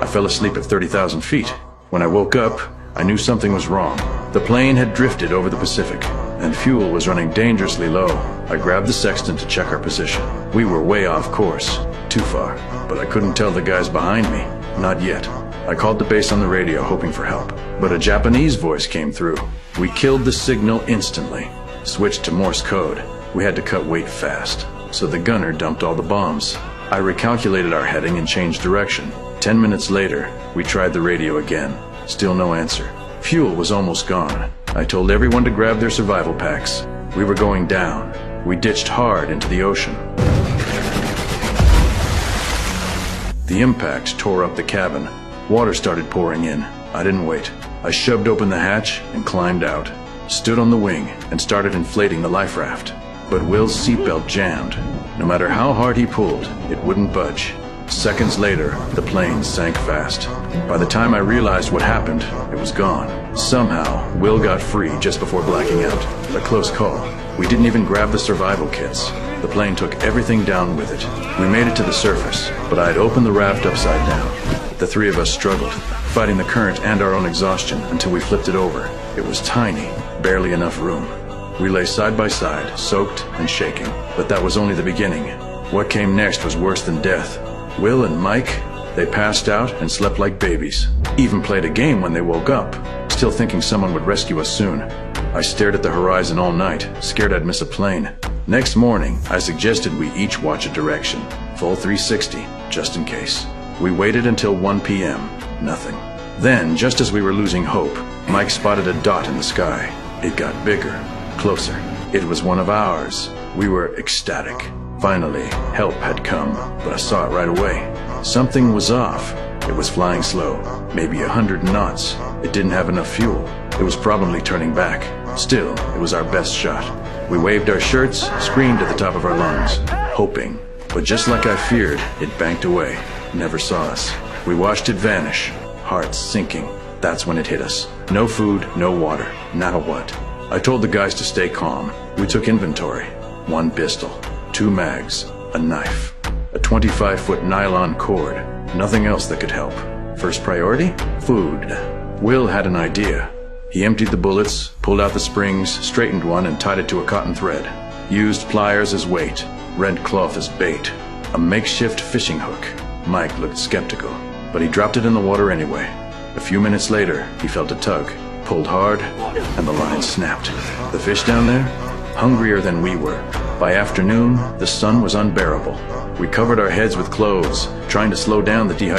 fell asleep at 30,000 feet. When I woke up, I knew something was wrong. The plane had drifted over the Pacific, and fuel was running dangerously low. I grabbed the sextant to check our position. We were way off course, too far, but I couldn't tell the guys behind me. Not yet. I called the base on the radio, hoping for help, but a Japanese voice came through. We killed the signal instantly. Switched to Morse code. We had to cut weight fast, so the gunner dumped all the bombs. I recalculated our heading and changed direction. 10 minutes later, we tried the radio again. Still no answer. Fuel was almost gone. I told everyone to grab their survival packs. We were going down. We ditched hard into the ocean. The impact tore up the cabin. Water started pouring in. I didn't wait. I shoved open the hatch and climbed out. Stood on the wing and started inflating the life raft. But Will's seatbelt jammed. No matter how hard he pulled, it wouldn't budge. Seconds later, the plane sank fast. By the time I realized what happened, it was gone. Somehow, Will got free just before blacking out. A close call. We didn't even grab the survival kits. The plane took everything down with it. We made it to the surface, but I had opened the raft upside down. The three of us struggled, fighting the current and our own exhaustion until we flipped it over. It was tiny, barely enough room. We lay side by side, soaked and shaking. But that was only the beginning. What came next was worse than death. Will and Mike, they passed out and slept like babies. Even played a game when they woke up, still thinking someone would rescue us soon. I stared at the horizon all night, scared I'd miss a plane. Next morning, I suggested we each watch a direction, full 360, just in case. We waited until 1 p.m. Nothing. Then, just as we were losing hope, Mike spotted a dot in the sky. It got bigger, closer. It was one of ours. We were ecstatic. Finally, help had come, but I saw it right away. Something was off. It was flying slow, maybe 100 knots. It didn't have enough fuel. It was probably turning back. Still, it was our best shot. We waved our shirts, screamed at the top of our lungs, hoping. But just like I feared, it banked away. Never saw us. We watched it vanish, hearts sinking. That's when it hit us. No food, no water. Now what? I told the guys to stay calm. We took inventory. 1 pistol, 2 mags, a knife, a 25-foot nylon cord. Nothing else that could help. First priority? Food. Will had an idea. He emptied the bullets, pulled out the springs, straightened one and tied it to a cotton thread. Used pliers as weight, rent cloth as bait. A makeshift fishing hook. Mike looked skeptical, but he dropped it in the water anyway. A few minutes later, he felt a tug, pulled hard, and the line snapped. The fish down there? Hungrier than we were. By afternoon, the sun was unbearable. We covered our heads with clothes, trying to slow down the dehydration.